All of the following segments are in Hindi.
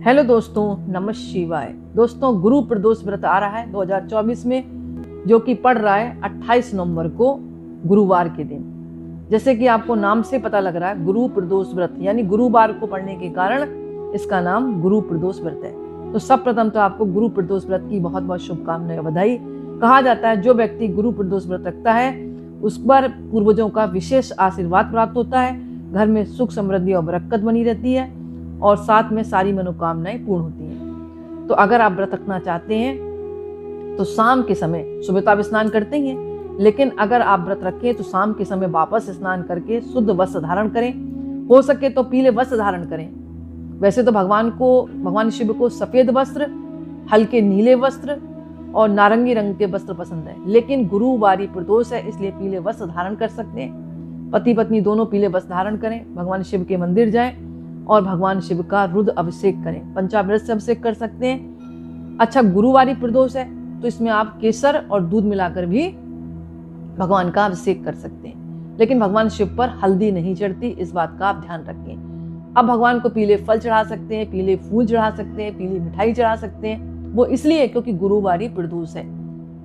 हेलो दोस्तों, नमः शिवाय। दोस्तों, गुरु प्रदोष व्रत आ रहा है 2024 में, जो कि पड़ रहा है 28 नवंबर को गुरुवार के दिन। जैसे कि आपको नाम से पता लग रहा है, गुरु प्रदोष व्रत यानी गुरुवार को पड़ने के कारण इसका नाम गुरु प्रदोष व्रत है। तो सब प्रथम तो आपको गुरु प्रदोष व्रत की बहुत बहुत शुभकामनाएं, बधाई। कहा जाता है जो व्यक्ति गुरु प्रदोष व्रत रखता है उस पर पूर्वजों का विशेष आशीर्वाद प्राप्त होता है, घर में सुख समृद्धि और बरकत बनी रहती है और साथ में सारी मनोकामनाएं पूर्ण होती हैं। तो अगर आप व्रत रखना चाहते हैं तो शाम के समय, सुबह तो आप स्नान करते ही हैं, लेकिन अगर आप व्रत रखें तो शाम के समय वापस स्नान करके शुद्ध वस्त्र धारण करें। हो सके तो पीले वस्त्र धारण करें। वैसे तो भगवान शिव को सफेद वस्त्र, हल्के नीले वस्त्र और नारंगी रंग के वस्त्र पसंद है, लेकिन गुरुवारी प्रदोष है इसलिए पीले वस्त्र धारण कर सकते हैं। पति पत्नी दोनों पीले वस्त्र धारण करें, भगवान शिव के मंदिर जाएं और भगवान शिव का रुद्र अभिषेक करें। पंचामृत से अभिषेक कर सकते हैं। अच्छा, गुरुवारी प्रदोष है तो इसमें आप केसर और दूध मिलाकर भी भगवान का अभिषेक कर सकते हैं, लेकिन भगवान शिव पर हल्दी नहीं चढ़ती, इस बात का आप ध्यान रखें। अब भगवान को पीले फल चढ़ा सकते हैं, पीले फूल चढ़ा सकते हैं, पीली मिठाई चढ़ा सकते हैं। वो इसलिए क्योंकि गुरुवारी प्रदोष है।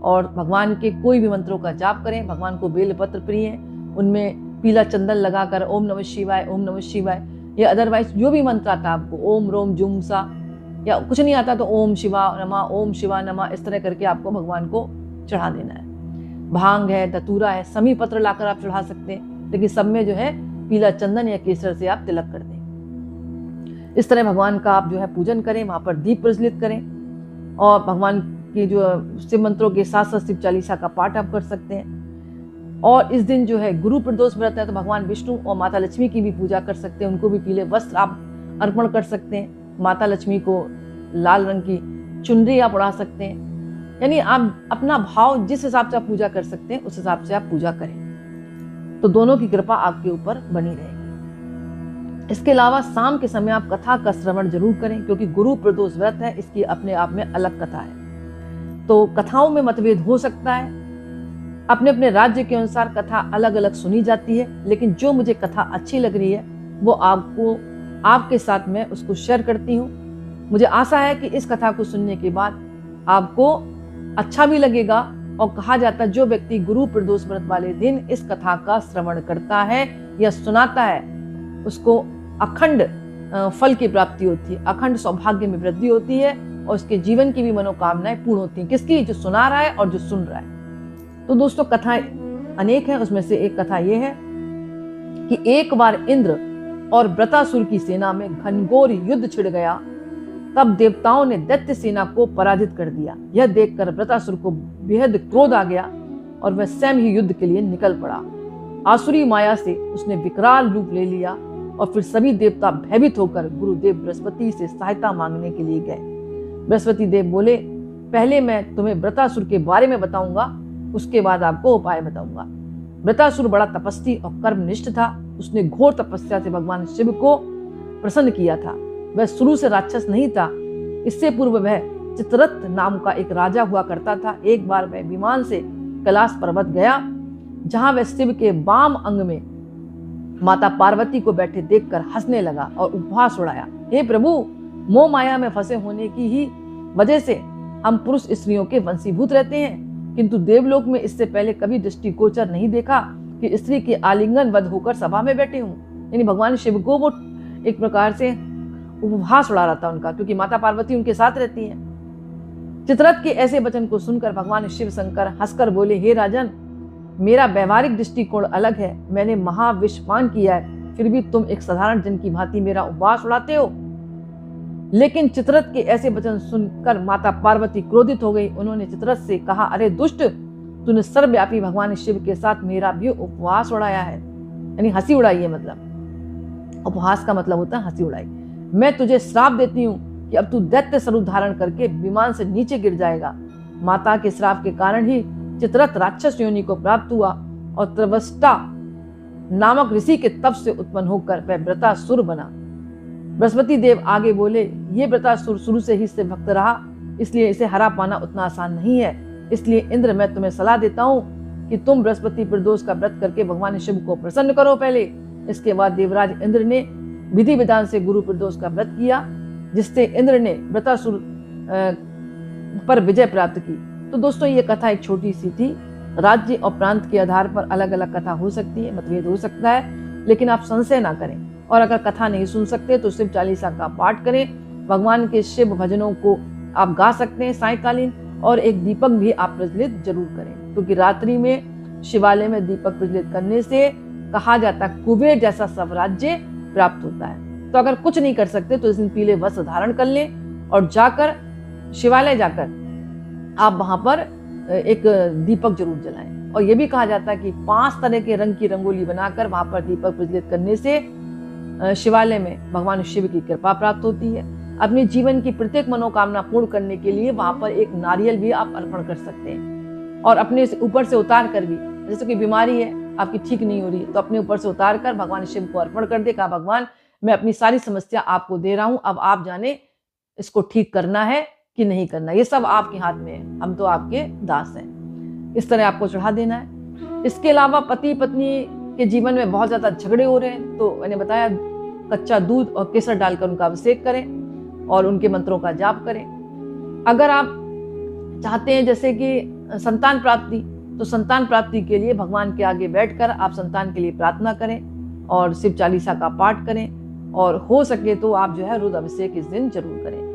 और भगवान के कोई भी मंत्रों का जाप करें। भगवान को बेलपत्र प्रिय है, उनमें पीला चंदन लगाकर ओम नमः शिवाय, ओम नमः शिवाय, या अदरवाइज जो भी मंत्र आता है आपको, ओम रोम जुम सा, या कुछ नहीं आता तो ओम शिवा नमा, ओम शिवा नमा, इस तरह करके आपको भगवान को चढ़ा देना है। भांग है, धतूरा है, समी पत्र लाकर आप चढ़ा सकते हैं, लेकिन सब में जो है पीला चंदन या केसर से आप तिलक कर दें। इस तरह भगवान का आप जो है पूजन करें, वहां पर दीप प्रज्वलित करें और भगवान की जो शिव मंत्रों के साथ साथ शिव चालीसा का पाठ आप कर सकते हैं। और इस दिन जो है गुरु प्रदोष व्रत है तो भगवान विष्णु और माता लक्ष्मी की भी पूजा कर सकते हैं, उनको भी पीले वस्त्र आप अर्पण कर सकते हैं। माता लक्ष्मी को लाल रंग की चुनरी आप उड़ा सकते हैं। यानी आप अपना भाव जिस हिसाब से आप पूजा कर सकते हैं उस हिसाब से आप पूजा करें, तो दोनों की कृपा आपके ऊपर बनी रहेगी। इसके अलावा शाम के समय आप कथा का श्रवण जरूर करें, क्योंकि गुरु प्रदोष व्रत है, इसकी अपने आप में अलग कथा है। तो कथाओं में मतभेद हो सकता है, अपने अपने राज्य के अनुसार कथा अलग अलग सुनी जाती है, लेकिन जो मुझे कथा अच्छी लग रही है वो आपके साथ में उसको शेयर करती हूँ। मुझे आशा है कि इस कथा को सुनने के बाद आपको अच्छा भी लगेगा। और कहा जाता है जो व्यक्ति गुरु प्रदोष व्रत वाले दिन इस कथा का श्रवण करता है या सुनाता है उसको अखंड फल की प्राप्ति होती है, अखंड सौभाग्य में वृद्धि होती है और उसके जीवन की भी मनोकामनाएं पूर्ण होती हैं। किसकी? जो सुना रहा है और जो सुन रहा है। तो दोस्तों, कथाएं अनेक हैं, उसमें से एक कथा यह है कि एक बार इंद्र और वृत्रासुर की सेना में घनघोर युद्ध छिड़ गया। तब देवताओं ने दैत्य सेना को पराजित कर दिया। यह देखकर वृत्रासुर को बेहद क्रोध आ गया और वह स्वयं ही युद्ध के लिए निकल पड़ा। आसुरी माया से उसने विकराल रूप ले लिया और फिर सभी देवता भयभीत होकर गुरुदेव बृहस्पति से सहायता मांगने के लिए गए। बृहस्पति देव बोले, पहले मैं तुम्हें वृत्रासुर के बारे में बताऊंगा, उसके बाद आपको उपाय बताऊंगा। वृत्रासुर बड़ा तपस्वी और कर्मनिष्ठ था। उसने घोर तपस्या से भगवान शिव को प्रसन्न किया था। वह शुरू से राक्षस नहीं था। इससे पूर्व वह चित्ररथ नाम का एक राजा हुआ करता था। एक बार वह विमान से कैलाश पर्वत गया, जहां वह शिव के वाम अंग में माता पार्वती को बैठे देखकर हंसने लगा और उपहास उड़ाया। हे प्रभु, मोह माया में फंसे होने की ही वजह से हम पुरुष स्त्रियों के वंशीभूत रहते हैं, किंतु देवलोक में इससे पहले कभी दृष्टिगोचर नहीं देखा कि स्त्री के आलिंगन बद्ध होकर सभा में बैठे हूं। यानी भगवान शिव को वो एक प्रकार से उपहास उड़ा रहा था उनका, क्योंकि माता पार्वती उनके साथ रहती हैं। चित्ररथ के ऐसे वचन को सुनकर भगवान शिव शंकर हंसकर बोले, हे राजन, मेरा व्यवहारिक दृष्टिकोण अलग है। मैंने महाविषपान किया है, फिर भी तुम एक साधारण जन की भांति मेरा उपहास उड़ाते हो। लेकिन चित्ररथ के ऐसे वचन सुनकर माता पार्वती क्रोधित हो गई। उन्होंने चित्ररथ से कहा, अरे दुष्ट, तूने सर्वव्यापी भगवान शिव के साथ मेरा भी उपहास उड़ाया है। यानी हंसी उड़ाई है, मतलब उपहास का मतलब होता है हंसी उड़ाई। मैं तुझे श्राप देती हूँ कि अब तू दैत्य स्वरूप धारण करके विमान से नीचे गिर जाएगा। माता के श्राप के कारण ही चित्ररथ राक्षस योनि को प्राप्त हुआ और त्रवष्टा नामक ऋषि के तप से उत्पन्न होकर वह वृत्रासुर बना। बृहस्पति देव आगे बोले, ये वृत्रासुर शुरू से ही से भक्त रहा, इसलिए इसे हरा पाना उतना आसान नहीं है। इसलिए इंद्र, मैं तुम्हें सलाह देता हूँ कि तुम बृहस्पति प्रदोष का व्रत करके भगवान शिव को प्रसन्न करो पहले। इसके बाद देवराज इंद्र ने विधि विधान से गुरु प्रदोष का व्रत किया जिससे इंद्र ने वृत्रासुर पर विजय प्राप्त की। तो दोस्तों ये कथा एक छोटी सी थी। राज्य और प्रांत के आधार पर अलग अलग कथा हो सकती है, मतभेद हो सकता है, लेकिन आप संशय ना करें। और अगर कथा नहीं सुन सकते तो शिव चालीसा का पाठ करें। भगवान के शिव भजनों को आप गा सकते हैं सायंकालीन, और एक दीपक भी आप प्रज्वलित जरूर करें, क्योंकि रात्रि में शिवालय में दीपक प्रज्वलित करने से कहा जाता है कुबेर जैसा साम्राज्य प्राप्त होता है। तो अगर कुछ नहीं कर सकते तो इस दिन पीले वस्त्र धारण कर लें और जाकर शिवालय जाकर आप वहां पर एक दीपक जरूर जलाएं। और यह भी कहा जाता है कि 5 तरह के रंग की रंगोली बनाकर वहां पर दीपक प्रज्वलित करने से शिवालय में भगवान शिव की कृपा प्राप्त होती है। अपने जीवन की प्रत्येक मनोकामना पूर्ण करने के लिए वहां पर एक नारियल भी आप अर्पण कर सकते हैं, और अपने ऊपर से उतार कर भी, जैसे कोई बीमारी है आपकी ठीक नहीं हो रही तो अपने ऊपर से उतार कर भगवान शिव को अर्पण कर दे। कहा भगवान मैं अपनी सारी समस्या आपको दे रहा हूं, अब आप जाने इसको ठीक करना है कि नहीं करना, ये सब आपके हाथ में है, हम तो आपके दास हैं। इस तरह आपको चढ़ा देना है। इसके अलावा पति पत्नी के जीवन में बहुत ज्यादा झगड़े हो रहे हैं तो मैंने बताया कच्चा दूध और केसर डालकर उनका अभिषेक करें और उनके मंत्रों का जाप करें। अगर आप चाहते हैं जैसे कि संतान प्राप्ति, तो संतान प्राप्ति के लिए भगवान के आगे बैठकर आप संतान के लिए प्रार्थना करें और शिव चालीसा का पाठ करें, और हो सके तो आप जो है रुद्र अभिषेक इस दिन जरूर करें।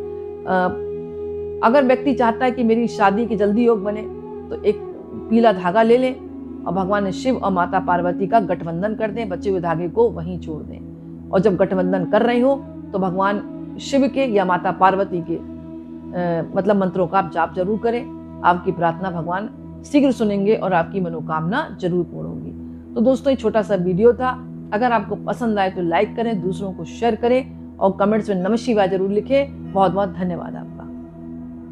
अगर व्यक्ति चाहता है कि मेरी शादी की जल्दी योग बने तो एक पीला धागा ले लें और भगवान शिव और माता पार्वती का गठबंधन कर दें, बचे हुए धागे को वहीं छोड़ दें। और जब गठबंधन कर रहे हो तो भगवान शिव के या माता पार्वती के मतलब मंत्रों का आप जाप जरूर करें। आपकी प्रार्थना भगवान शीघ्र सुनेंगे और आपकी मनोकामना जरूर पूर्ण होगी। तो दोस्तों ये छोटा सा वीडियो था। अगर आपको पसंद आए तो लाइक करें, दूसरों को शेयर करें और कमेंट्स में नमः शिवाय जरूर लिखें। बहुत बहुत धन्यवाद।